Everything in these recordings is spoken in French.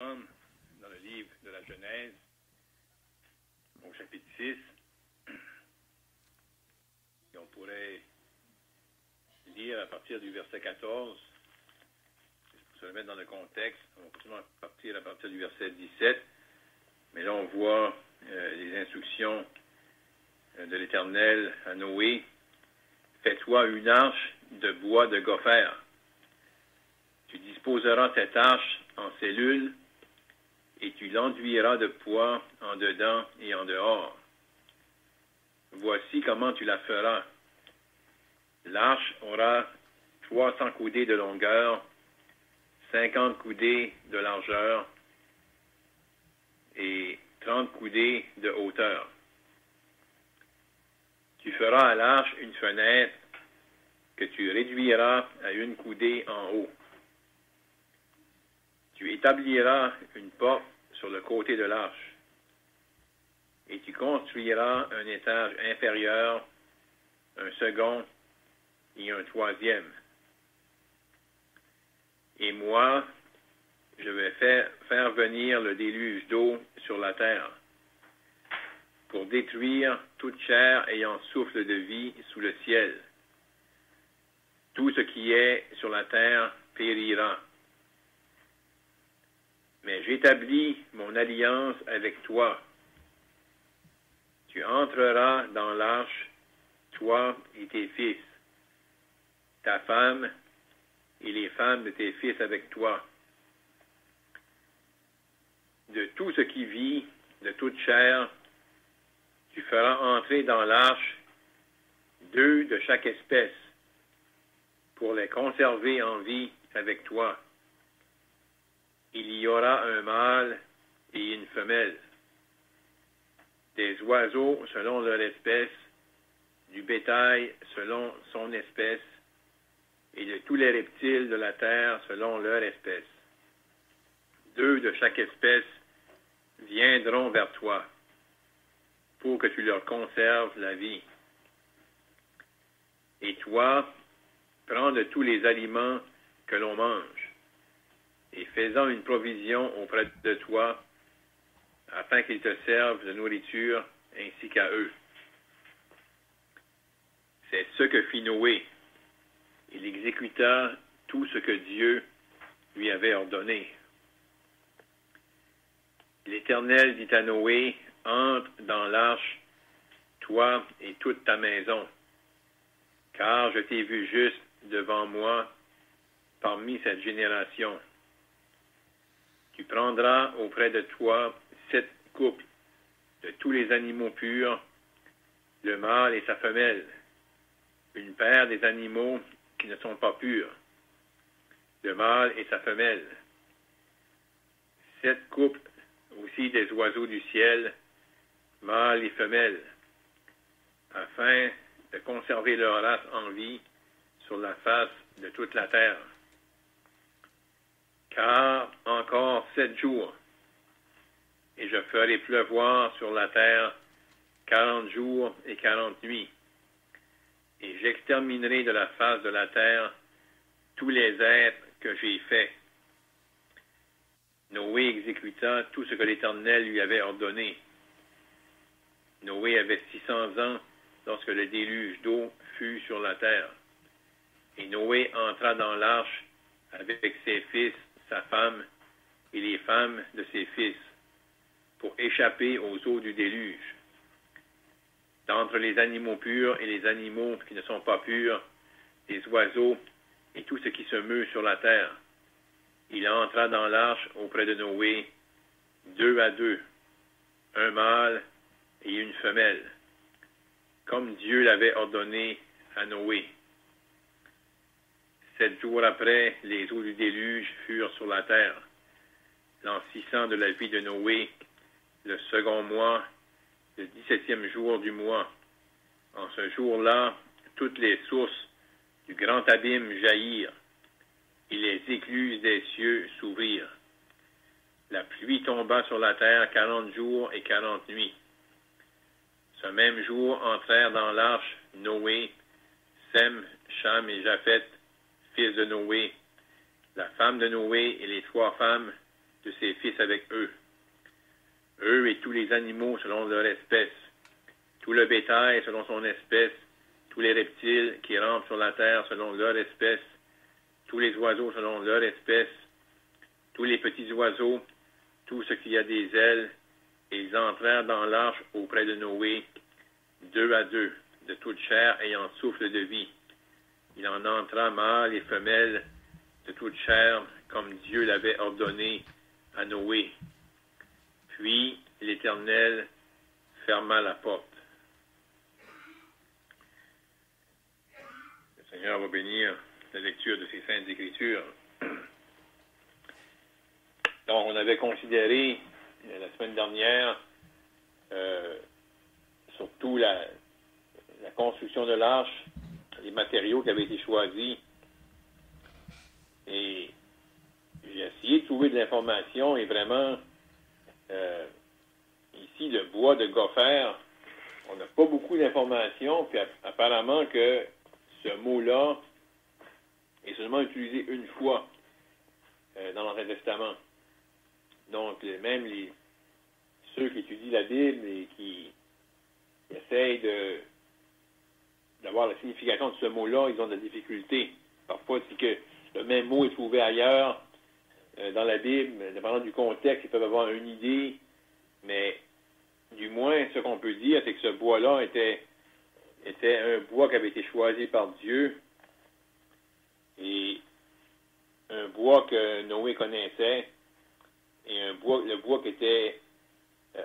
dans le livre de la Genèse, au chapitre 6, et on pourrait lire à partir du verset 14, pour se le mettre dans le contexte, on va continuer à partir du verset 17, mais là on voit les instructions de l'Éternel à Noé. Fais-toi une arche de bois de gopher. Tu disposeras cette arche en cellules et tu l'enduiras de poids en dedans et en dehors. Voici comment tu la feras. L'arche aura 300 coudées de longueur, 50 coudées de largeur et 30 coudées de hauteur. Tu feras à l'arche une fenêtre que tu réduiras à 1 coudée en haut. Tu établiras une porte sur le côté de l'arche et tu construiras un étage inférieur, un second et un troisième. Et moi, je vais faire venir le déluge d'eau sur la terre pour détruire toute chair ayant souffle de vie sous le ciel. Tout ce qui est sur la terre périra. Mais j'établis mon alliance avec toi. Tu entreras dans l'arche, toi et tes fils, ta femme et les femmes de tes fils avec toi. De tout ce qui vit, de toute chair, tu feras entrer dans l'arche 2 de chaque espèce, pour les conserver en vie avec toi. Il y aura un mâle et une femelle, des oiseaux selon leur espèce, du bétail selon son espèce, et de tous les reptiles de la terre selon leur espèce. 2 de chaque espèce viendront vers toi, pour que tu leur conserves la vie. Et toi, prends de tous les aliments que l'on mange, et fais-en une provision auprès de toi, afin qu'ils te servent de nourriture ainsi qu'à eux. C'est ce que fit Noé. Il exécuta tout ce que Dieu lui avait ordonné. L'Éternel dit à Noé, entre dans l'arche, toi et toute ta maison, car je t'ai vu juste devant moi parmi cette génération. Tu prendras auprès de toi 7 couples de tous les animaux purs, le mâle et sa femelle, une paire des animaux qui ne sont pas purs, le mâle et sa femelle, 7 couples aussi des oiseaux du ciel, mâles et femelles, afin de conserver leur race en vie sur la face de toute la terre. Car encore 7 jours, et je ferai pleuvoir sur la terre 40 jours et 40 nuits, et j'exterminerai de la face de la terre tous les êtres que j'ai faits. Noé exécuta tout ce que l'Éternel lui avait ordonné. Noé avait 600 ans lorsque le déluge d'eau fut sur la terre. Et Noé entra dans l'arche avec ses fils, sa femme et les femmes de ses fils, pour échapper aux eaux du déluge. D'entre les animaux purs et les animaux qui ne sont pas purs, les oiseaux et tout ce qui se meut sur la terre, il entra dans l'arche auprès de Noé, 2 à 2, un mâle et une femelle, comme Dieu l'avait ordonné à Noé. 7 jours après, les eaux du déluge furent sur la terre. L'an 600 de la vie de Noé, le second mois, le 17e jour du mois. En ce jour-là, toutes les sources du grand abîme jaillirent, et les écluses des cieux s'ouvrirent. La pluie tomba sur la terre 40 jours et 40 nuits. Ce même jour entrèrent dans l'arche Noé, Sem, Cham et Japheth, fils de Noé, la femme de Noé et les 3 femmes de ses fils avec eux. Eux et tous les animaux selon leur espèce, tout le bétail selon son espèce, tous les reptiles qui rampent sur la terre selon leur espèce, tous les oiseaux selon leur espèce, tous les petits oiseaux, tout ce qui a des ailes, et ils entrèrent dans l'arche auprès de Noé, 2 à 2, de toute chair ayant souffle de vie. Il en entra mâle et femelle de toute chair, comme Dieu l'avait ordonné à Noé. Puis l'Éternel ferma la porte. Le Seigneur va bénir la lecture de ces saintes Écritures. Donc, on avait considéré la semaine dernière surtout la construction de l'arche, les matériaux qui avaient été choisis. Et j'ai essayé de trouver de l'information et vraiment, ici, le bois de gopher, on n'a pas beaucoup d'informations, puis apparemment que ce mot-là est seulement utilisé une fois dans l'Ancien Testament. Donc, même ceux qui étudient la Bible et qui essayent d'avoir la signification de ce mot-là, ils ont de la difficulté. Parfois, c'est que le même mot est trouvé ailleurs dans la Bible, dépendant du contexte, ils peuvent avoir une idée, mais du moins, ce qu'on peut dire, c'est que ce bois-là était un bois qui avait été choisi par Dieu et un bois que Noé connaissait et le bois qui était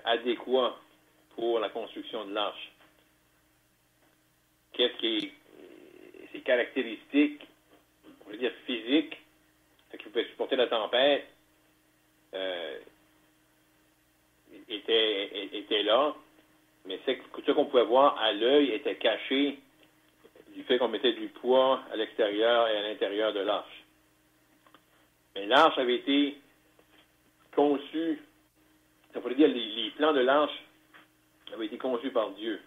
adéquat pour la construction de l'arche. Qu'est-ce qui est ses caractéristiques, on va dire physiques, qui pouvait supporter la tempête, était là, mais ce qu'on pouvait voir à l'œil était caché du fait qu'on mettait du poids à l'extérieur et à l'intérieur de l'arche. Mais l'arche avait été conçue, ça voulait dire les plans de l'arche avaient été conçus par Dieu,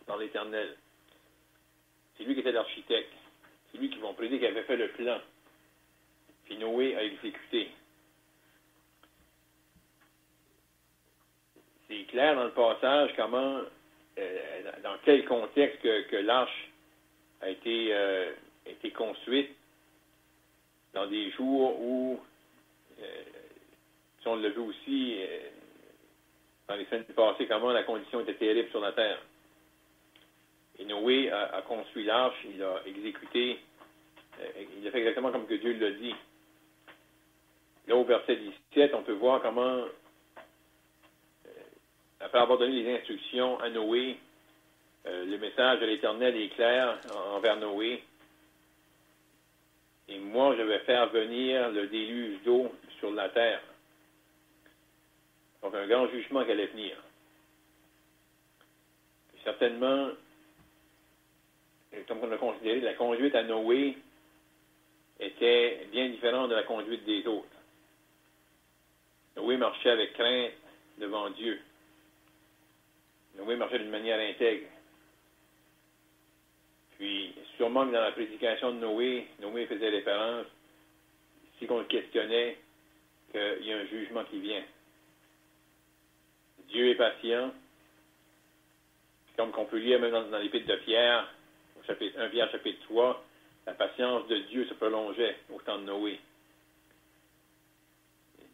par l'Éternel. C'est lui qui était l'architecte. C'est lui qui, vont prédire, qui avait fait le plan. Puis Noé a exécuté. C'est clair dans le passage comment, dans quel contexte que l'arche a été construite, dans des jours où, si on l'a vu aussi dans les semaines passées, comment la condition était terrible sur la terre. Et Noé a construit l'arche, il a exécuté, il a fait exactement comme que Dieu l'a dit. Là, au verset 17, on peut voir comment, après avoir donné les instructions à Noé, le message de l'Éternel est clair envers Noé. Et moi, je vais faire venir le déluge d'eau sur la terre. Donc, un grand jugement qui allait venir. Et certainement, comme on a considéré, la conduite à Noé était bien différente de la conduite des autres. Noé marchait avec crainte devant Dieu. Noé marchait d'une manière intègre. Puis, sûrement que dans la prédication de Noé faisait référence, si on le questionnait, qu'il y a un jugement qui vient. Dieu est patient. Comme qu'on peut lire même dans l'Épître de Pierre, au chapitre 1 Pierre, chapitre 3, la patience de Dieu se prolongeait au temps de Noé.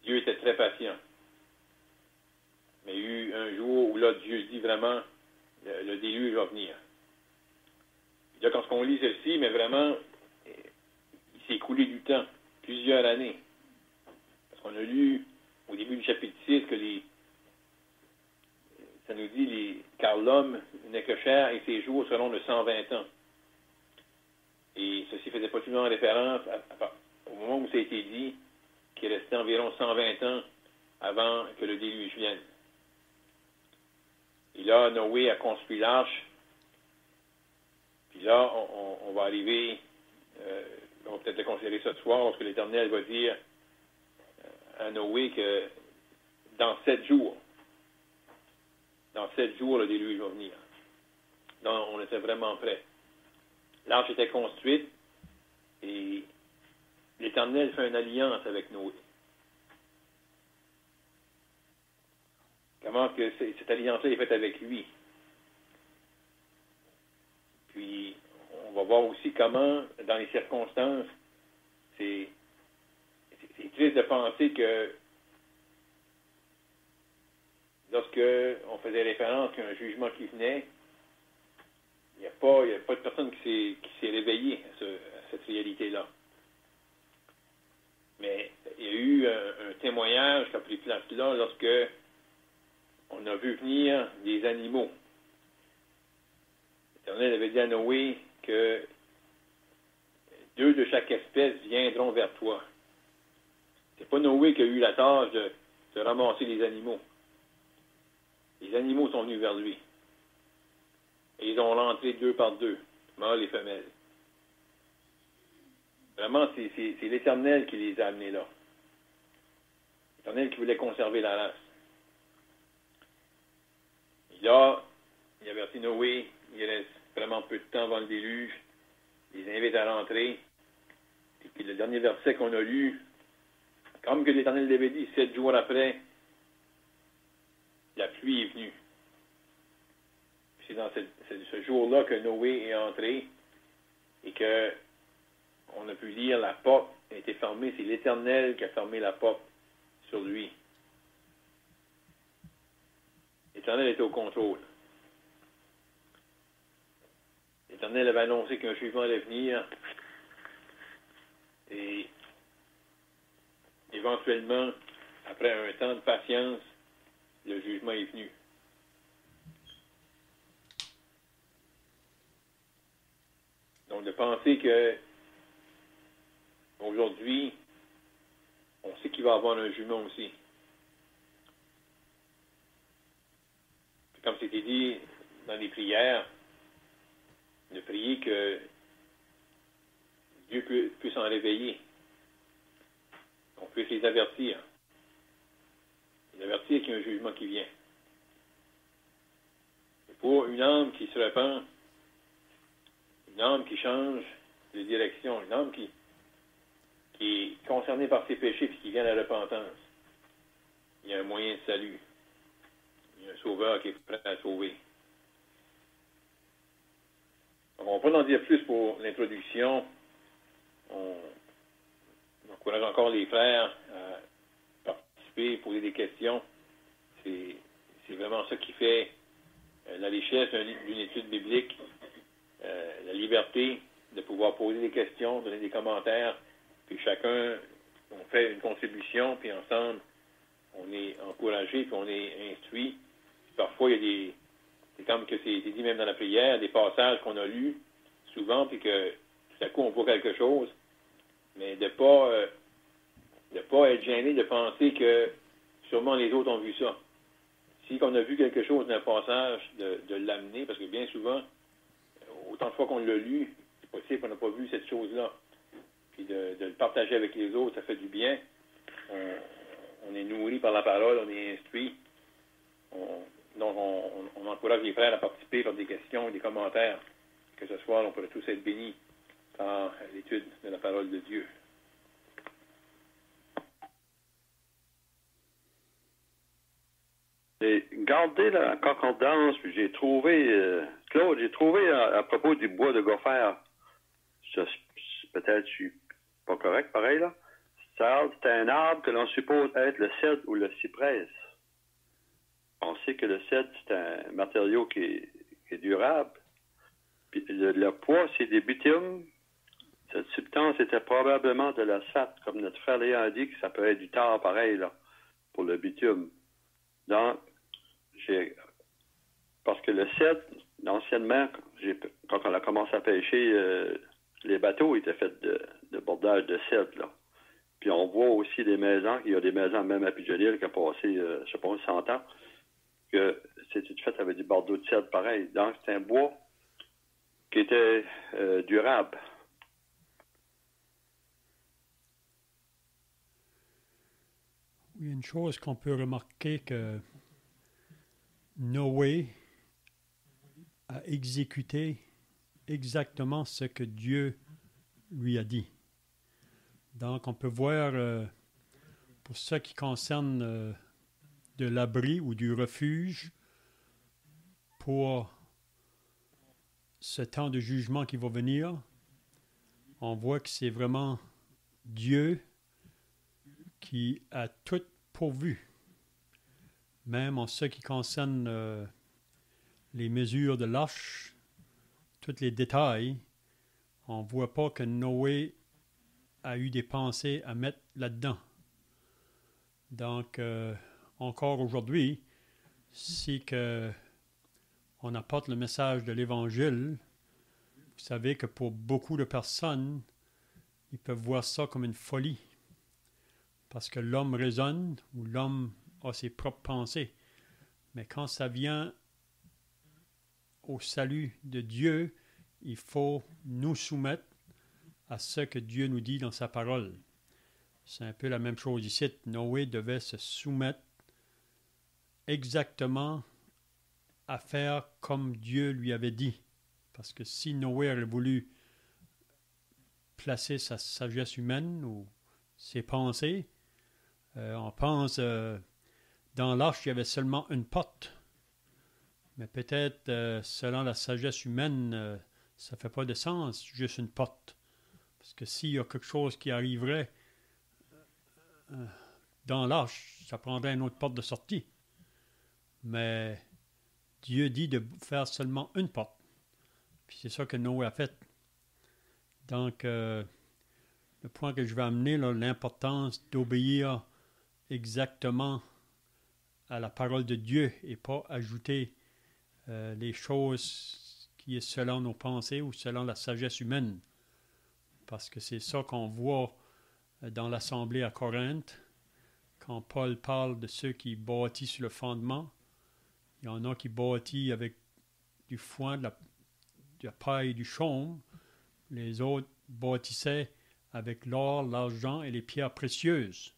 Dieu était très patient. Mais il y a eu un jour où là, Dieu dit vraiment, le déluge va venir. Et là, quand on lit ceci, mais vraiment, il s'est écoulé du temps, plusieurs années. Parce qu'on a lu au début du chapitre 6 que ça nous dit, car l'homme n'est que chair et ses jours seront de 120 ans. Et ceci faisait possiblement référence au moment où ça a été dit qu'il restait environ 120 ans avant que le déluge vienne. Et là, Noé a construit l'arche. Puis là, on va arriver, on va peut-être le considérer ce soir, parce que l'Éternel va dire à Noé que dans 7 jours, le déluge va venir. Donc, on était vraiment prêts. L'arche était construite et l'Éternel fait une alliance avec Noé. comment que cette alliance-là est faite avec lui. Puis, on va voir aussi comment, dans les circonstances, c'est triste de penser que lorsque on faisait référence à un jugement qui venait, il n'y a pas de personne qui s'est réveillée à cette réalité-là. Mais il y a eu un témoignage qui a pris place là lorsque on a vu venir des animaux. L'Éternel avait dit à Noé que 2 de chaque espèce viendront vers toi. C'est pas Noé qui a eu la tâche de ramasser les animaux. Les animaux sont venus vers lui. Et ils ont rentré 2 par 2, mâles et femelles. Vraiment, c'est l'Éternel qui les a amenés là. L'Éternel qui voulait conserver la race. Et là, il avertit Noé, il reste vraiment peu de temps avant le déluge. Il les invite à rentrer. Et puis le dernier verset qu'on a lu, comme que l'Éternel l'avait dit, 7 jours après, la pluie est venue. C'est dans ce jour-là que Noé est entré et que on a pu lire la porte a été fermée. C'est l'Éternel qui a fermé la porte sur lui. L'Éternel était au contrôle. L'Éternel avait annoncé qu'un jugement allait venir et éventuellement, après un temps de patience, le jugement est venu. Donc, de penser que aujourd'hui, on sait qu'il va y avoir un jugement aussi. Puis comme c'était dit dans les prières, de prier que Dieu puisse en réveiller, qu'on puisse les avertir. Les avertir qu'il y a un jugement qui vient. Et pour une âme qui se repent, une âme qui change de direction, une âme qui est concernée par ses péchés et qui vient à la repentance, il y a un moyen de salut. Il y a un sauveur qui est prêt à sauver. Donc, on peut en dire plus pour l'introduction. On encourage encore les frères à participer, poser des questions. C'est vraiment ça qui fait la richesse d'une étude biblique, la liberté de pouvoir poser des questions, donner des commentaires, puis chacun, on fait une contribution, puis ensemble, on est encouragé, puis on est instruit. Parfois, il y a c'est comme que c'est dit même dans la prière, des passages qu'on a lus souvent, puis que tout à coup, on voit quelque chose, mais de pas être gêné de penser que sûrement les autres ont vu ça. Si on a vu quelque chose d'un passage, de l'amener, parce que bien souvent, autant de fois qu'on l'a lu, c'est possible qu'on n'a pas vu cette chose-là. Puis de le partager avec les autres, ça fait du bien. On est nourri par la parole, on est instruit. Donc, on encourage les frères à participer par des questions, des commentaires, que ce soit, on pourrait tous être bénis par l'étude de la parole de Dieu. Et gardez la concordance, puis j'ai trouvé, Claude, à propos du bois de gopher, peut-être je suis pas correct, pareil, là. C'est un arbre que l'on suppose être le cèdre ou le cyprès. On sait que le cèdre, c'est un matériau qui est durable. Puis le poids, c'est des bitumes. Cette substance était probablement de l'asphalte, comme notre frère Léon a dit, que ça peut être du tar pareil, là, pour le bitume. Donc, parce que le cèdre, anciennement, quand on a commencé à pêcher, les bateaux étaient faits de bordage de cèdre, là. Puis on voit aussi des maisons, il y a des maisons même à Pigeonnier qui ont passé, je sais pas, 100 ans, que c'était fait avec du bordeaux de cèdre pareil. Donc, c'est un bois qui était durable. Oui, une chose qu'on peut remarquer que Noé a exécuté exactement ce que Dieu lui a dit. Donc, on peut voir, pour ce qui concerne de l'abri ou du refuge pour ce temps de jugement qui va venir. On voit que c'est vraiment Dieu qui a tout pourvu, même en ce qui concerne les mesures de l'arche, tous les détails. On ne voit pas que Noé a eu des pensées à mettre là-dedans. Donc, encore aujourd'hui, si que on apporte le message de l'Évangile, vous savez que pour beaucoup de personnes, ils peuvent voir ça comme une folie. Parce que l'homme raisonne ou l'homme a ses propres pensées. Mais quand ça vient au salut de Dieu, il faut nous soumettre à ce que Dieu nous dit dans sa parole. C'est un peu la même chose ici. Noé devait se soumettre exactement à faire comme Dieu lui avait dit. Parce que si Noé avait voulu placer sa sagesse humaine ou ses pensées, on pense dans l'arche, il y avait seulement une porte. Mais peut-être, selon la sagesse humaine, ça ne fait pas de sens, juste une porte. Parce que s'il y a quelque chose qui arriverait dans l'arche, ça prendrait une autre porte de sortie. Mais Dieu dit de faire seulement une porte. Puis c'est ça que Noé a fait. Donc, le point que je vais amener, là, l'importance d'obéir exactement à la parole de Dieu et pas ajouter les choses qui est selon nos pensées ou selon la sagesse humaine. Parce que c'est ça qu'on voit dans l'Assemblée à Corinthe, quand Paul parle de ceux qui bâtissent sur le fondement. Il y en a qui bâtissent avec du foin, de la paille et du chaume. Les autres bâtissaient avec l'or, l'argent et les pierres précieuses.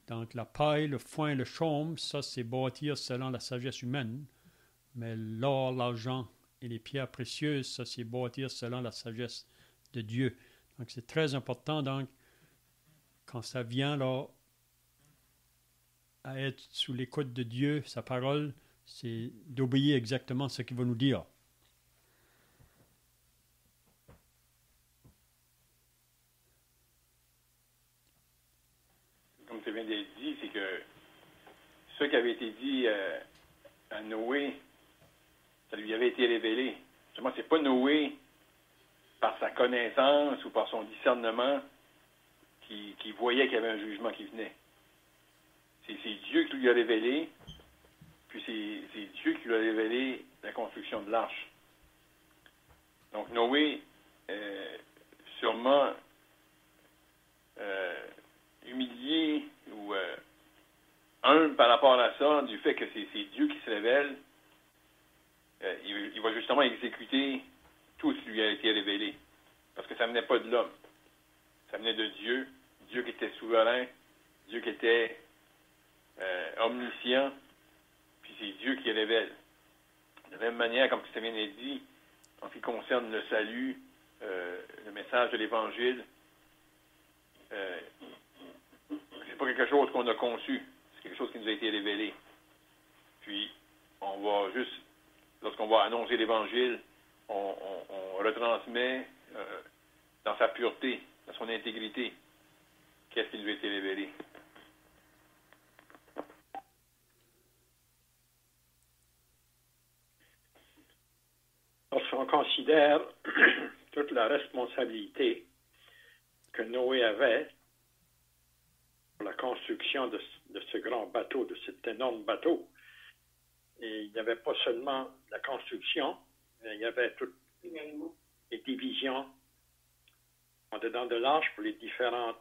Donc la paille, le foin et le chaume, ça c'est bâtir selon la sagesse humaine. Mais l'or, l'argent et les pierres précieuses, ça c'est bâtir selon la sagesse de Dieu. Donc c'est très important, donc, quand ça vient là, à être sous l'écoute de Dieu, sa parole, c'est d'obéir exactement ce qu'il va nous dire. Comme tu viens d'être dit, c'est que ce qui avait été dit à Noé, ça lui avait été révélé. Justement, c'est pas Noé, par sa connaissance ou par son discernement, qui voyait qu'il y avait un jugement qui venait. C'est Dieu qui lui a révélé, puis c'est Dieu qui lui a révélé la construction de l'arche. Donc Noé, sûrement humilié ou humble par rapport à ça, du fait que c'est Dieu qui se révèle, il va justement exécuter tout ce qui lui a été révélé. Parce que ça ne venait pas de l'homme. Ça venait de Dieu. Dieu qui était souverain. Dieu qui était omniscient. Puis c'est Dieu qui révèle. De la même manière, comme ça vient d'être dit, en ce qui concerne le salut, le message de l'Évangile, c'est pas quelque chose qu'on a conçu. C'est quelque chose qui nous a été révélé. Puis, on va juste, lorsqu'on va annoncer l'Évangile, on retransmet dans sa pureté, dans son intégrité, qu'est-ce qui lui a été révélé. Lorsqu'on considère toute la responsabilité que Noé avait pour la construction de ce grand bateau, de cet énorme bateau, et il n'y avait pas seulement la construction, mais il y avait toutes les divisions en dedans de l'arche pour les différentes,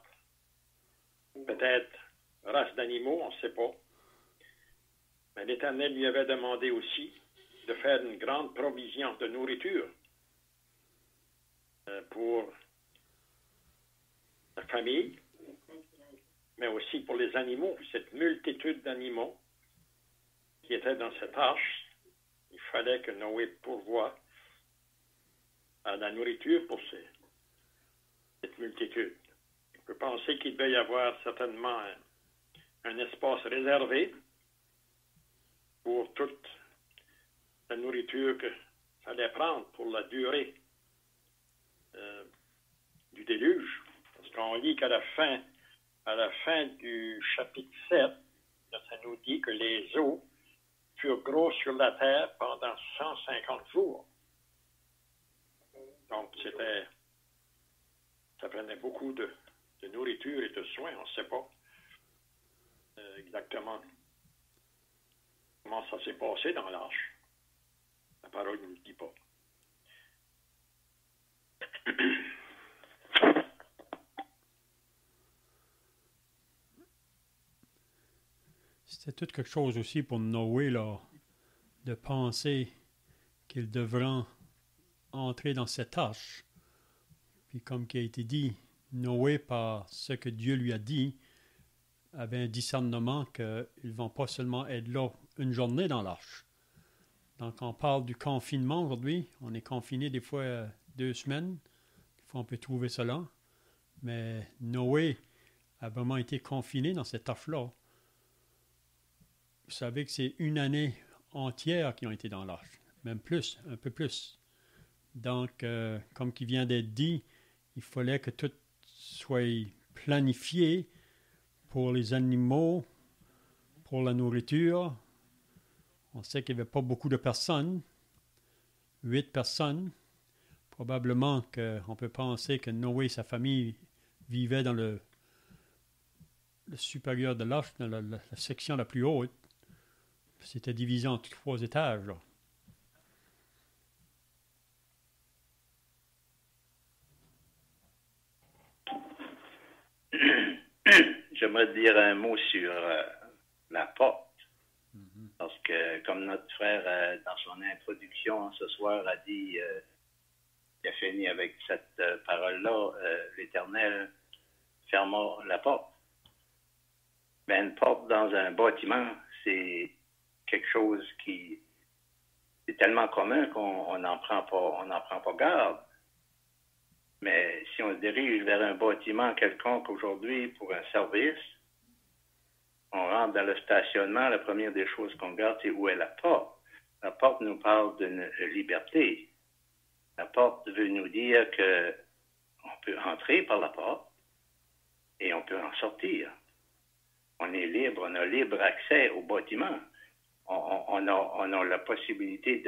peut-être, races d'animaux, on ne sait pas. Mais l'Éternel lui avait demandé aussi de faire une grande provision de nourriture pour la famille, mais aussi pour les animaux, cette multitude d'animaux qui étaient dans cette arche. Il fallait que Noé pourvoie à la nourriture pour cette multitude. On peut penser qu'il devait y avoir certainement un espace réservé pour toute la nourriture que ça allait prendre pour la durée du déluge. Parce qu'on lit qu'à la fin du chapitre 7, ça nous dit que les eaux furent grosses sur la terre pendant 150 jours. Donc, ça prenait beaucoup de nourriture et de soins. On ne sait pas exactement comment ça s'est passé dans l'arche. La parole ne nous le dit pas. C'était tout quelque chose aussi pour Noé, là, de penser qu'il devrait entrer dans cette tâche. Puis comme qui a été dit, Noé, par ce que Dieu lui a dit, avait un discernement qu'ils ne vont pas seulement être là une journée dans l'arche. Donc on parle du confinement aujourd'hui. On est confiné des fois 2 semaines. Des fois on peut trouver cela. Mais Noé a vraiment été confiné dans cette arche-là. Vous savez que c'est 1 année entière qui ont été dans l'arche. Même plus, un peu plus. Donc, comme qui vient d'être dit, il fallait que tout soit planifié pour les animaux, pour la nourriture. On sait qu'il n'y avait pas beaucoup de personnes, 8 personnes. Probablement qu'on peut penser que Noé et sa famille vivaient dans le supérieur de l'arche, dans la section la plus haute. C'était divisé en 3 étages, là. J'aimerais dire un mot sur la porte. Parce que, comme notre frère, dans son introduction ce soir, a dit, il a fini avec cette parole-là, l'Éternel ferma la porte. Mais une porte dans un bâtiment, c'est quelque chose qui est tellement commun qu'on n'en prend pas garde. Mais si on se dirige vers un bâtiment quelconque aujourd'hui pour un service, on rentre dans le stationnement, la première des choses qu'on regarde, c'est où est la porte. La porte nous parle d'une liberté. La porte veut nous dire qu'on peut entrer par la porte et on peut en sortir. On est libre, on a libre accès au bâtiment. On a la possibilité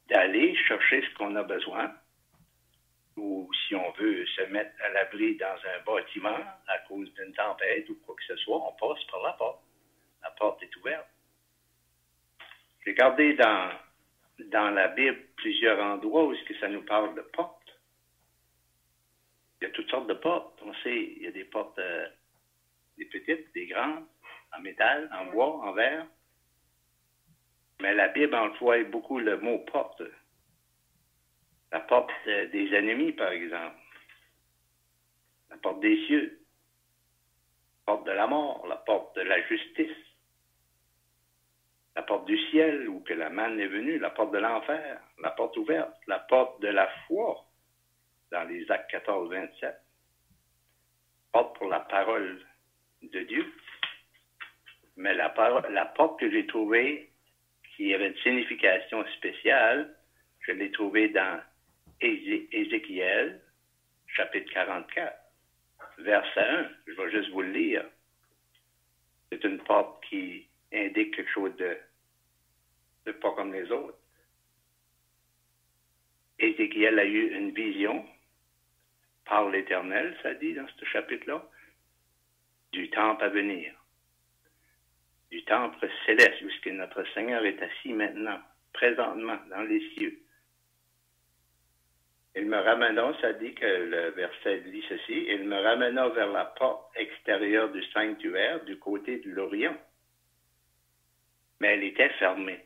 d'aller chercher ce qu'on a besoin. Ou si on veut se mettre à l'abri dans un bâtiment à cause d'une tempête ou quoi que ce soit, on passe par la porte. La porte est ouverte. J'ai regardé dans la Bible plusieurs endroits où est-ce que ça nous parle de portes. Il y a toutes sortes de portes. On sait, il y a des portes, des petites, des grandes, en métal, en bois, en verre. Mais la Bible emploie beaucoup le mot porte. La porte des ennemis, par exemple. La porte des cieux. La porte de la mort. La porte de la justice. La porte du ciel, où que la manne est venue. La porte de l'enfer. La porte ouverte. La porte de la foi, dans les Actes 14, 27. Porte pour la parole de Dieu. Mais la porte que j'ai trouvée, qui avait une signification spéciale, je l'ai trouvée dans Ézéchiel, chapitre 44, verset 1. Je vais juste vous le lire. C'est une porte qui indique quelque chose de pas comme les autres. Ézéchiel a eu une vision par l'Éternel, ça dit dans ce chapitre-là, du temple à venir. Du temple céleste, où ce que notre Seigneur est assis maintenant, présentement, dans les cieux. Il me ramena, ça dit que le verset dit ceci, il me ramena vers la porte extérieure du sanctuaire du côté de l'Orient. Mais elle était fermée.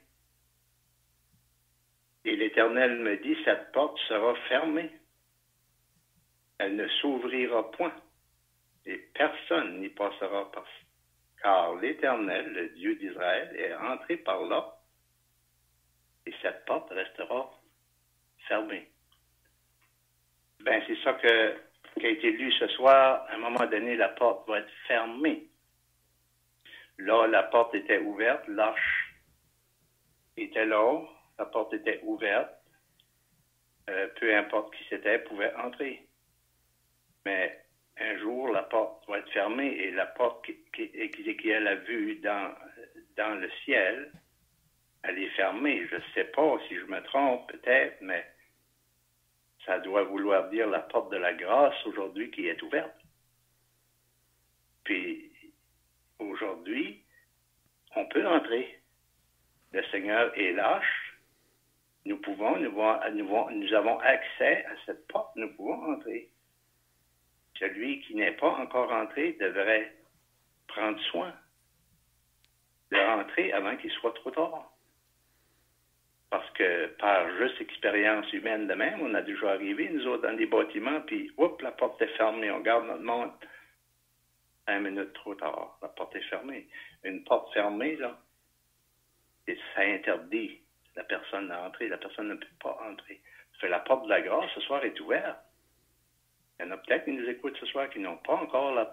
Et l'Éternel me dit, cette porte sera fermée. Elle ne s'ouvrira point. Et personne n'y passera par. Car l'Éternel, le Dieu d'Israël, est entré par là. Et cette porte restera fermée. Ben, c'est ça qui a été lu ce soir. À un moment donné, la porte va être fermée. Là, la porte était ouverte, l'arche était là, la porte était ouverte. Peu importe qui c'était, pouvait entrer. Mais un jour, la porte va être fermée et la porte qu'Ézéchiel a vue dans le ciel, elle est fermée. Je ne sais pas si je me trompe, peut-être, mais ça doit vouloir dire la porte de la grâce aujourd'hui qui est ouverte. Puis, aujourd'hui, on peut entrer. Le Seigneur est lâche. Nous avons accès à cette porte. Nous pouvons entrer. Celui qui n'est pas encore entré devrait prendre soin de rentrer avant qu'il soit trop tard. Parce que par juste expérience humaine de même, on a déjà arrivé, nous autres, dans des bâtiments, puis, la porte est fermée, on garde notre montre 5 minutes trop tard. La porte est fermée. Une porte fermée, là, ça interdit la personne d'entrer. La personne ne peut pas entrer. La porte de la grâce, ce soir, est ouverte. Il y en a peut-être qui nous écoutent ce soir qui n'ont pas encore le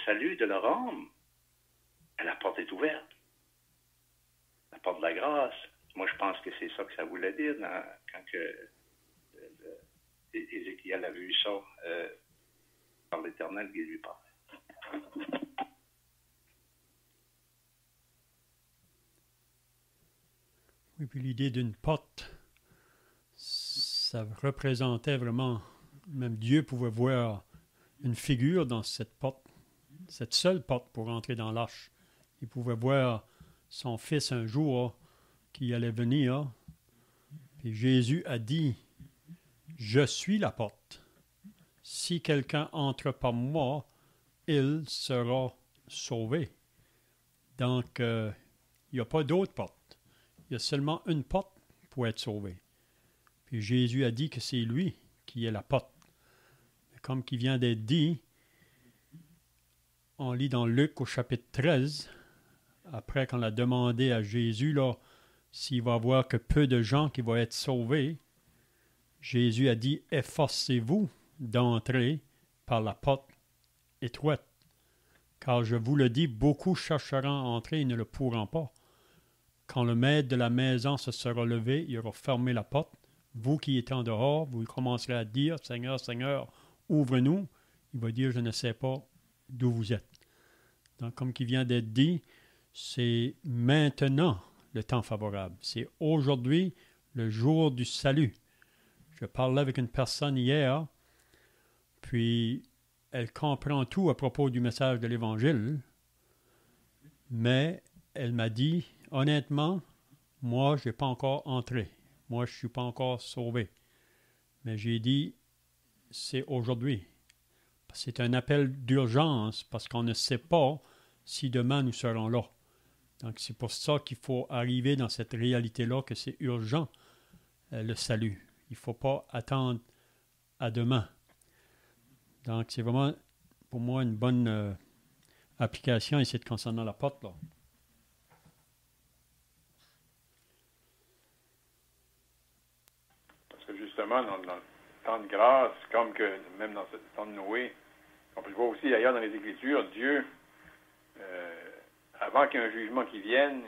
salut de leur âme. Mais la porte est ouverte. La porte de la grâce. Moi, je pense que c'est ça que ça voulait dire quand Ézéchiel a vu ça par l'Éternel qui lui parlait. Oui, puis l'idée d'une porte, ça représentait vraiment, même Dieu pouvait voir une figure dans cette porte, cette seule porte pour entrer dans l'arche. Il pouvait voir son fils un jour qui allait venir. Puis Jésus a dit, « Je suis la porte. Si quelqu'un entre par moi, il sera sauvé. » Donc, il n'y a pas d'autre porte. Il y a seulement une porte pour être sauvé. Puis Jésus a dit que c'est lui qui est la porte. Comme qui vient d'être dit, on lit dans Luc au chapitre 13, après qu'on a demandé à Jésus là, s'il va voir que peu de gens qui vont être sauvés, Jésus a dit, efforcez-vous d'entrer par la porte étroite. Car je vous le dis, beaucoup chercheront à entrer et ne le pourront pas. Quand le maître de la maison se sera levé, il aura fermé la porte. Vous qui êtes en dehors, vous commencerez à dire, Seigneur, Seigneur, ouvre-nous. Il va dire, je ne sais pas d'où vous êtes. Donc, comme qui vient d'être dit, c'est maintenant le temps favorable. C'est aujourd'hui le jour du salut. Je parlais avec une personne hier, puis elle comprend tout à propos du message de l'Évangile, mais elle m'a dit, honnêtement, moi, je n'ai pas encore entré. Moi, je ne suis pas encore sauvé. Mais j'ai dit, c'est aujourd'hui. C'est un appel d'urgence parce qu'on ne sait pas si demain nous serons là. Donc, c'est pour ça qu'il faut arriver dans cette réalité-là que c'est urgent, le salut. Il ne faut pas attendre à demain. Donc, c'est vraiment, pour moi, une bonne application ici concernant la porte, là. Parce que justement, dans le temps de grâce, comme que même dans ce temps de Noé, on peut le voir aussi ailleurs dans les Écritures, Dieu, avant qu'il y ait un jugement qui vienne,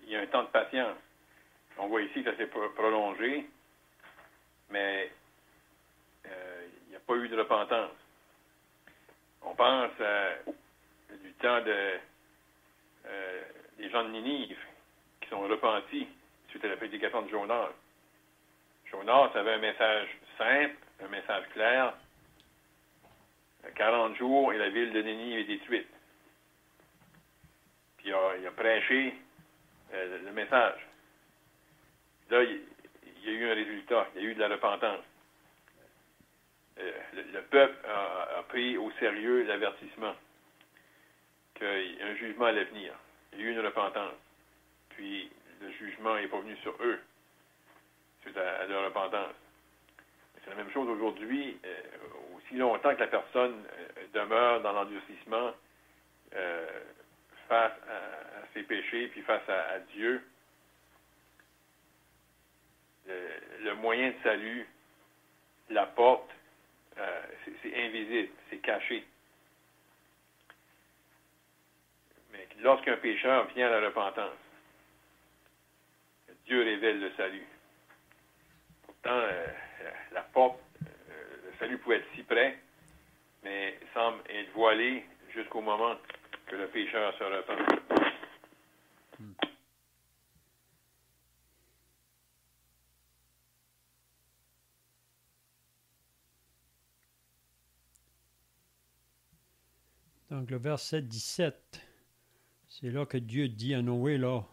il y a un temps de patience. On voit ici que ça s'est prolongé, mais il n'y a pas eu de repentance. On pense du temps des gens de Ninive qui sont repentis suite à la prédication de Jonas. Jonas avait un message simple, un message clair. 40 jours et la ville de Ninive est détruite. Puis il a prêché le message. Là, il y a eu un résultat, il y a eu de la repentance. Le peuple a pris au sérieux l'avertissement qu'un jugement allait venir. Il y a eu une repentance. Puis le jugement n'est pas venu sur eux suite à leur repentance. C'est la même chose aujourd'hui. Aussi longtemps que la personne demeure dans l'endurcissement face à ses péchés, puis face à Dieu, le moyen de salut, la porte, c'est invisible, c'est caché. lorsqu'un pécheur vient à la repentance, Dieu révèle le salut. Pourtant, la porte, le salut pouvait être si près, mais semble être voilé jusqu'au moment que le pécheur se repent. Donc le verset 17, c'est là que Dieu dit à Noé là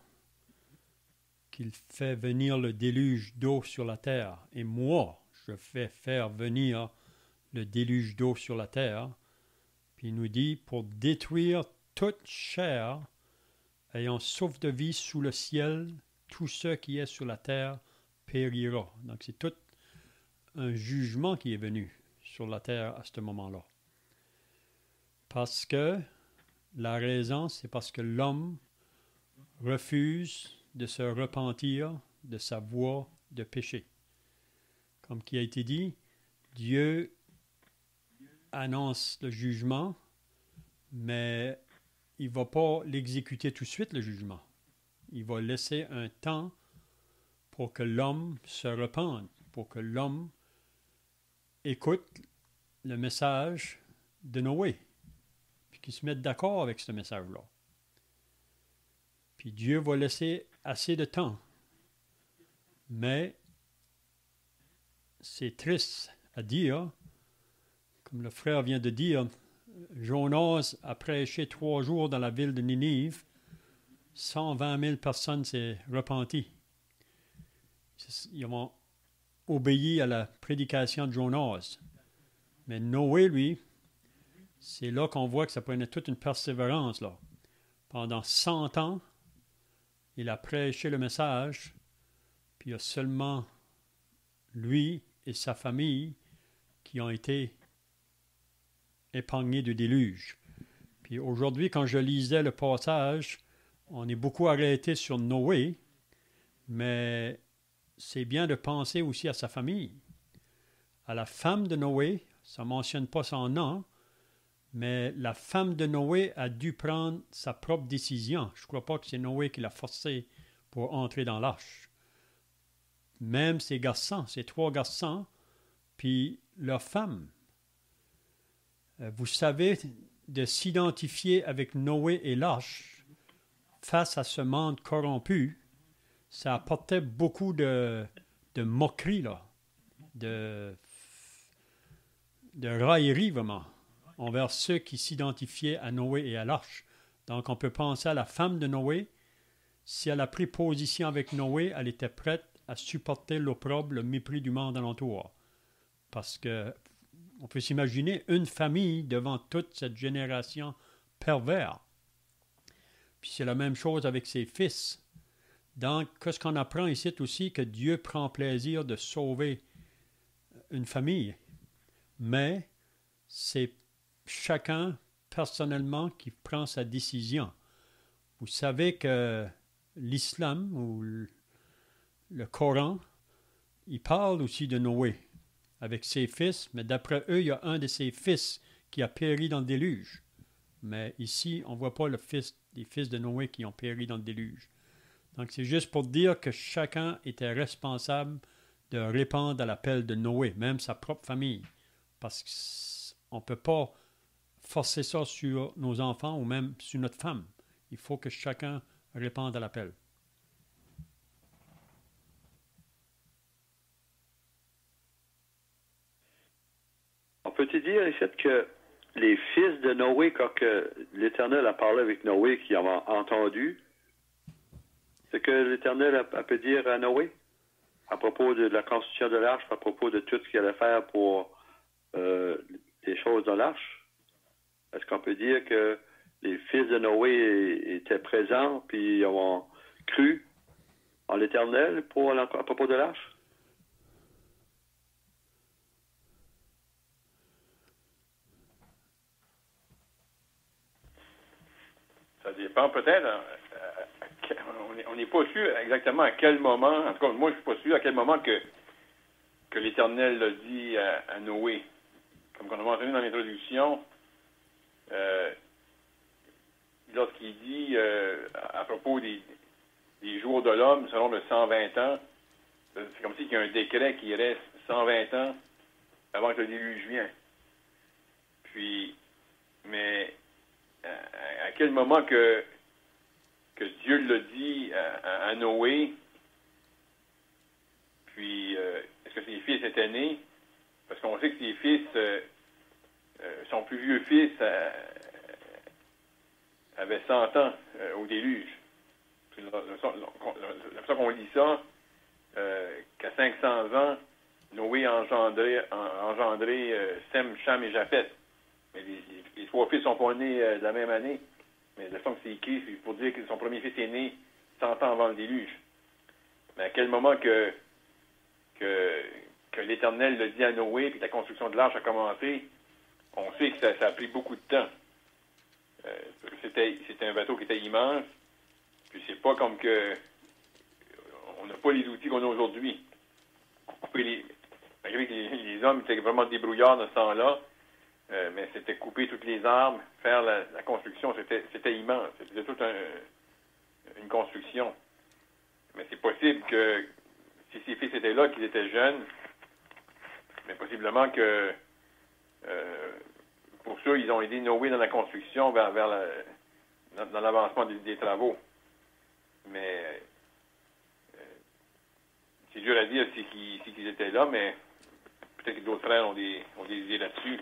qu'il fait venir le déluge d'eau sur la terre. Et moi, je fais faire venir le déluge d'eau sur la terre. Puis il nous dit pour détruire toute chair ayant souffle de vie sous le ciel, tout ce qui est sur la terre périra. Donc c'est tout un jugement qui est venu sur la terre à ce moment-là. Parce que la raison, c'est parce que l'homme refuse de se repentir de sa voie de péché. Comme qui a été dit, Dieu annonce le jugement, mais il ne va pas l'exécuter tout de suite, le jugement. Il va laisser un temps pour que l'homme se repente, pour que l'homme écoute le message de Noé, puis qu'il se mette d'accord avec ce message-là. Puis Dieu va laisser assez de temps. Mais c'est triste à dire, comme le frère vient de dire, Jonas a prêché 3 jours dans la ville de Ninive, 120 000 personnes s'est repenties. Ils ont obéi à la prédication de Jonas. Mais Noé, lui, c'est là qu'on voit que ça prenait toute une persévérance, là. Pendant 100 ans, il a prêché le message, puis il y a seulement lui et sa famille qui ont été épargnés du déluge. Puis aujourd'hui, quand je lisais le passage, on est beaucoup arrêté sur Noé, mais c'est bien de penser aussi à sa famille. À la femme de Noé, ça ne mentionne pas son nom, mais la femme de Noé a dû prendre sa propre décision. Je ne crois pas que c'est Noé qui l'a forcé pour entrer dans l'arche. Même ses garçons, ses 3 garçons, puis leur femme. Vous savez, de s'identifier avec Noé et l'arche face à ce monde corrompu, ça apportait beaucoup de moquerie, là, de raillerie, vraiment, envers ceux qui s'identifiaient à Noé et à l'arche. Donc, on peut penser à la femme de Noé. Si elle a pris position avec Noé, elle était prête à supporter l'opprobre, le mépris du monde alentour. Parce que on peut s'imaginer une famille devant toute cette génération pervers. Puis c'est la même chose avec ses fils. Donc, qu'est-ce qu'on apprend ici aussi? Que Dieu prend plaisir de sauver une famille. Mais c'est chacun personnellement qui prend sa décision. Vous savez que l'islam ou le Coran, il parle aussi de Noé avec ses fils, mais d'après eux, il y a un de ses fils qui a péri dans le déluge. Mais ici, on ne voit pas les fils de Noé qui ont péri dans le déluge. Donc, c'est juste pour dire que chacun était responsable de répondre à l'appel de Noé, même sa propre famille. Parce qu'on ne peut pas forcer ça sur nos enfants ou même sur notre femme. Il faut que chacun réponde à l'appel. On peut-il dire ici que les fils de Noé, quand l'Éternel a parlé avec Noé, qui ont entendu, c'est que l'Éternel a pu dire à Noé, à propos de la construction de l'arche, à propos de tout ce qu'il allait faire pour les choses dans l'arche? Est-ce qu'on peut dire que les fils de Noé étaient présents, puis ils ont cru en l'Éternel à propos de l'arche? Ça dépend peut-être. On n'est pas sûr exactement à quel moment, en tout cas, moi, je ne suis pas sûr à quel moment que l'Éternel l'a dit à Noé. Comme on a mentionné dans l'introduction, lorsqu'il dit à propos des jours de l'homme selon le 120 ans, c'est comme s'il y a un décret qui reste 120 ans avant que le déluge vienne. Puis, mais à quel moment que Dieu l'a dit à Noé, puis est-ce que ses fils étaient nés? Parce qu'on sait que ses fils, son plus vieux fils avait 100 ans au déluge. C'est pour ça qu'on lit ça, qu'à 500 ans, Noé a engendré Sem, Cham et Japheth. Mais les 3 fils sont pas nés de la même année. Mais la façon que c'est écrit, c'est pour dire que son premier fils est né 100 ans avant le déluge. Mais à quel moment que l'Éternel le dit à Noé, puis que la construction de l'arche a commencé, on sait que ça a pris beaucoup de temps. C'était un bateau qui était immense, puis c'est pas comme que on n'a pas les outils qu'on a aujourd'hui. Malgré que les hommes étaient vraiment débrouillards dans ce temps-là, mais c'était couper toutes les arbres, faire la construction, c'était immense. C'était toute une construction. Mais c'est possible que si ses fils étaient là, qu'ils étaient jeunes, mais possiblement que pour ça, ils ont aidé Noé dans la construction dans l'avancement des travaux. Mais c'est dur à dire si qu'ils étaient là, mais peut-être que d'autres frères ont des idées là-dessus.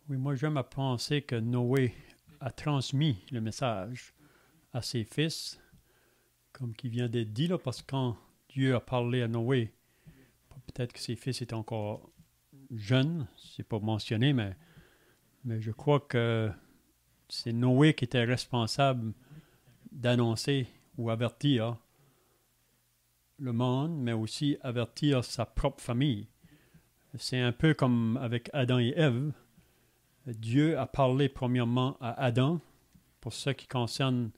Oui, moi j'aime à penser que Noé a transmis le message à ses fils, comme qui vient d'être dit, là, parce que quand Dieu a parlé à Noé, peut-être que ses fils étaient encore jeunes, c'est pas mentionné, mais je crois que c'est Noé qui était responsable d'annoncer ou avertir le monde, mais aussi avertir sa propre famille. C'est un peu comme avec Adam et Ève. Dieu a parlé premièrement à Adam pour ce qui concerne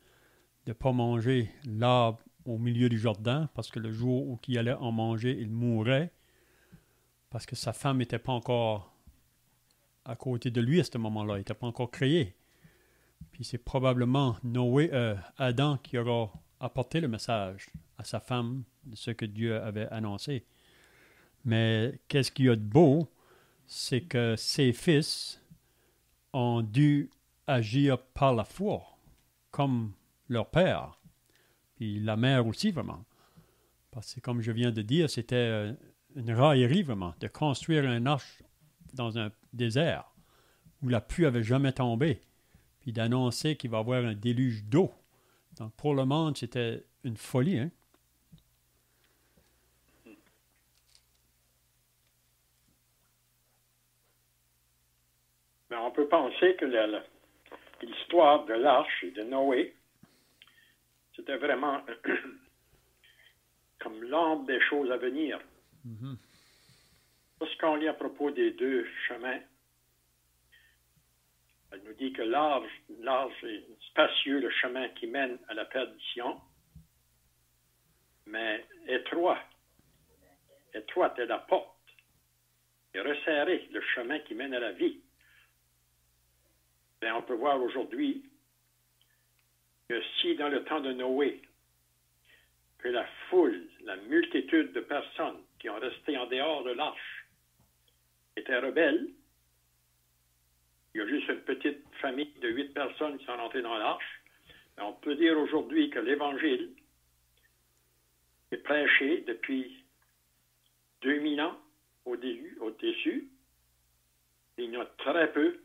de ne pas manger l'arbre au milieu du jardin, parce que le jour où il allait en manger, il mourrait, parce que sa femme n'était pas encore à côté de lui à ce moment-là, il n'était pas encore créé. Puis c'est probablement Adam qui aura apporté le message à sa femme de ce que Dieu avait annoncé. Mais qu'est-ce qu'il y a de beau, c'est que ses fils ont dû agir par la foi, comme leur père, puis la mère aussi, vraiment. Parce que, comme je viens de dire, c'était une raillerie, vraiment, de construire un arche dans un désert où la pluie n'avait jamais tombé, puis d'annoncer qu'il va y avoir un déluge d'eau. Donc, pour le monde, c'était une folie, hein? Mais on peut penser que l'histoire de l'arche et de Noé, c'était vraiment comme l'ombre des choses à venir. Mm-hmm. Lorsqu'on lit à propos des 2 chemins, elle nous dit que large et spacieux le chemin qui mène à la perdition, mais étroite est la porte, et resserré le chemin qui mène à la vie. Bien, on peut voir aujourd'hui que si dans le temps de Noé, que la foule, la multitude de personnes qui ont resté en dehors de l'arche étaient rebelles, il y a juste une petite famille de 8 personnes qui sont rentrées dans l'arche, mais on peut dire aujourd'hui que l'Évangile est prêché depuis 2000 ans au-dessus, et il y en a très peu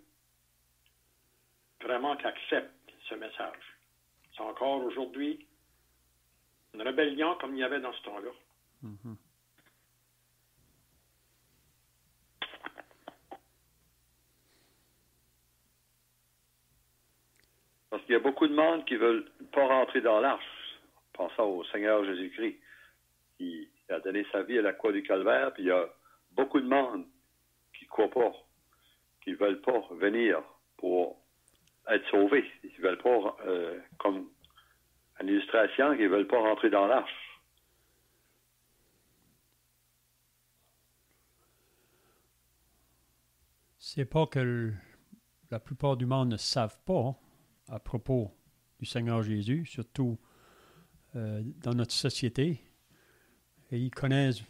vraiment qui acceptent ce message. C'est encore aujourd'hui une rébellion comme il y avait dans ce temps-là. Mm-hmm. Parce qu'il y a beaucoup de monde qui ne veulent pas rentrer dans l'arche. Pensons au Seigneur Jésus-Christ, qui a donné sa vie à la croix du Calvaire, puis il y a beaucoup de monde qui ne croient pas, qui ne veulent pas venir pour être sauvés. Ils ne veulent pas, comme une illustration, qu'ils ne veulent pas rentrer dans l'arche. C'est pas que la plupart du monde ne savent pas à propos du Seigneur Jésus, surtout dans notre société. Et ils connaissent,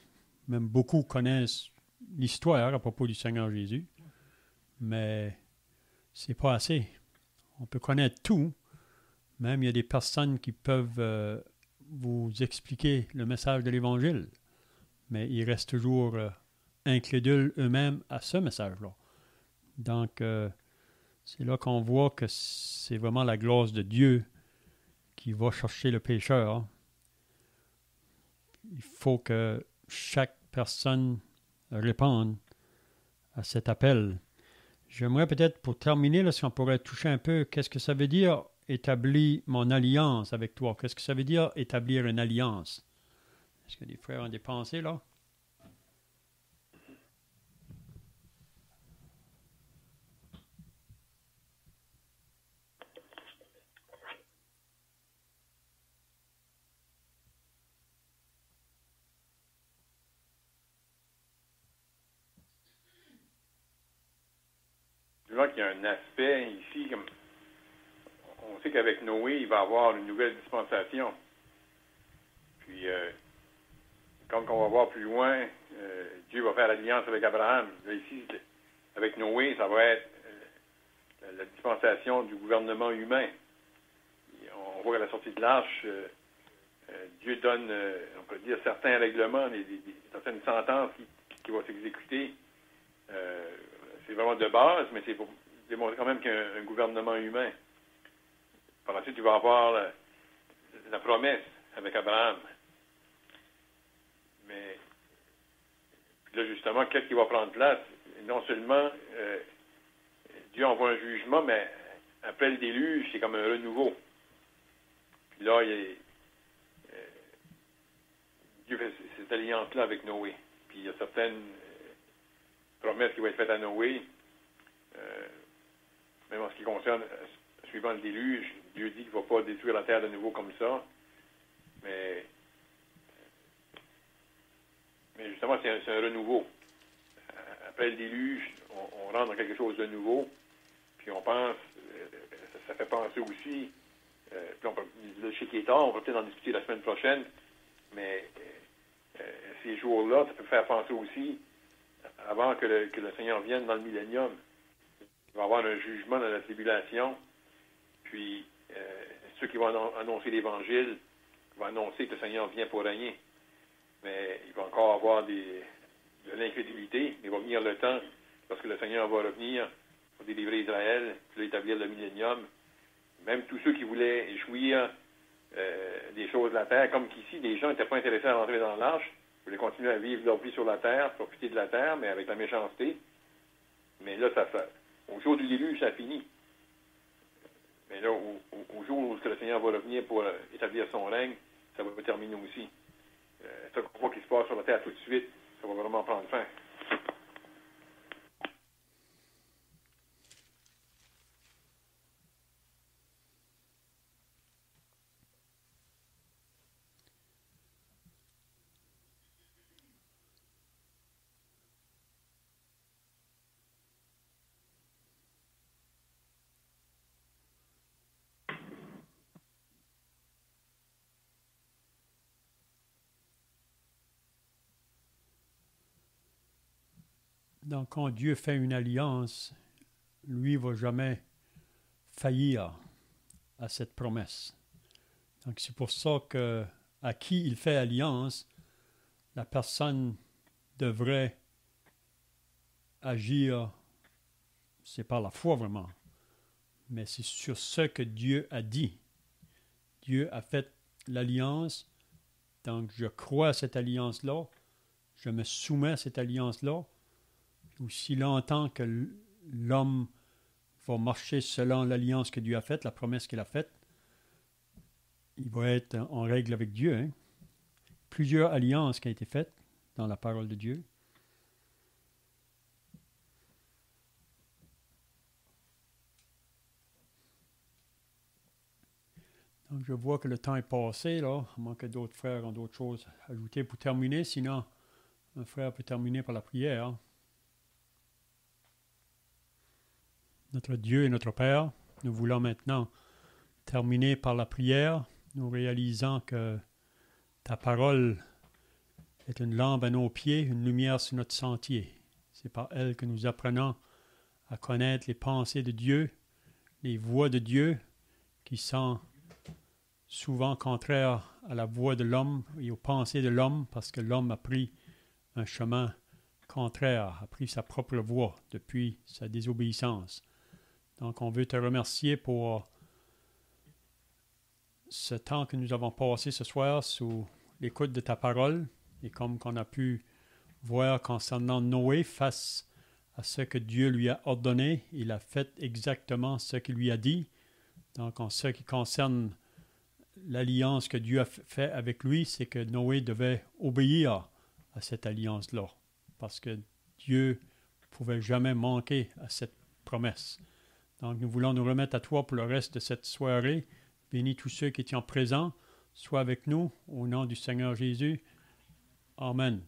même beaucoup connaissent l'histoire à propos du Seigneur Jésus, mais c'est pas assez. On peut connaître tout, même il y a des personnes qui peuvent vous expliquer le message de l'Évangile, mais ils restent toujours incrédules eux-mêmes à ce message-là. Donc, c'est là qu'on voit que c'est vraiment la grâce de Dieu qui va chercher le pécheur. Il faut que chaque personne réponde à cet appel. J'aimerais peut-être, pour terminer, là, si on pourrait toucher un peu, qu'est-ce que ça veut dire établir mon alliance avec toi? Qu'est-ce que ça veut dire établir une alliance? Est-ce que les frères ont des pensées là? Je vois qu'il y a un aspect ici, comme on sait qu'avec Noé, il va y avoir une nouvelle dispensation. Puis, comme on va voir plus loin, Dieu va faire l'alliance avec Abraham. Là, ici, avec Noé, ça va être la dispensation du gouvernement humain. On voit qu'à la sortie de l'arche, Dieu donne, on peut dire, certains règlements, certaines sentences qui vont s'exécuter. C'est vraiment de base, mais c'est pour démontrer quand même qu'il y a un gouvernement humain. Par la suite, il va y avoir la promesse avec Abraham. Mais là, justement, qu'est-ce qui va prendre place? Non seulement Dieu envoie un jugement, mais après le déluge, c'est comme un renouveau. Puis là, Dieu fait cette alliance-là avec Noé. Puis il y a certaines promesses qui vont être faites à Noé. Même en ce qui concerne, suivant le déluge, Dieu dit qu'il ne va pas détruire la terre de nouveau comme ça. Mais justement, c'est un renouveau. Après le déluge, on rentre dans quelque chose de nouveau. Puis on pense, ça fait penser aussi, puis le chez qui est tard, on va peut-être en discuter la semaine prochaine, mais ces jours-là, ça peut faire penser aussi, avant que le Seigneur vienne dans le millénium, il va y avoir un jugement dans la tribulation, puis ceux qui vont annoncer l'Évangile vont annoncer que le Seigneur vient pour régner. Mais il va encore avoir de l'incrédulité, mais il va venir le temps, lorsque le Seigneur va revenir pour délivrer Israël, puis établir le millénium. Même tous ceux qui voulaient échouir des choses de la terre, comme qu'ici, les gens n'étaient pas intéressés à rentrer dans l'arche, ils voulaient continuer à vivre leur vie sur la terre, profiter de la terre, mais avec la méchanceté. Mais là, au jour du déluge, ça finit. Mais là, au jour où le Seigneur va revenir pour établir son règne, ça va terminer aussi. Ça qu'on voit qui se passe sur la terre tout de suite, ça va vraiment prendre fin. Donc, quand Dieu fait une alliance, lui ne va jamais faillir à cette promesse. Donc, c'est pour ça que à qui il fait alliance, la personne devrait agir, c'est par la foi vraiment, mais c'est sur ce que Dieu a dit. Dieu a fait l'alliance, donc je crois à cette alliance-là, je me soumets à cette alliance-là. Aussi longtemps que l'homme va marcher selon l'alliance que Dieu a faite, la promesse qu'il a faite, il va être en règle avec Dieu. Hein? Plusieurs alliances qui ont été faites dans la parole de Dieu. Donc, je vois que le temps est passé, là, à moins que d'autres frères ont d'autres choses à ajouter pour terminer. Sinon, un frère peut terminer par la prière. Notre Dieu et notre Père, nous voulons maintenant terminer par la prière, nous réalisant que ta parole est une lampe à nos pieds, une lumière sur notre sentier. C'est par elle que nous apprenons à connaître les pensées de Dieu, les voies de Dieu qui sont souvent contraires à la voie de l'homme et aux pensées de l'homme parce que l'homme a pris un chemin contraire, a pris sa propre voie depuis sa désobéissance. Donc on veut te remercier pour ce temps que nous avons passé ce soir sous l'écoute de ta parole et comme qu'on a pu voir concernant Noé face à ce que Dieu lui a ordonné, il a fait exactement ce qu'il lui a dit. Donc en ce qui concerne l'alliance que Dieu a fait avec lui, c'est que Noé devait obéir à cette alliance-là parce que Dieu ne pouvait jamais manquer à cette promesse. Donc nous voulons nous remettre à toi pour le reste de cette soirée. Bénis tous ceux qui étaient présents. Sois avec nous au nom du Seigneur Jésus. Amen.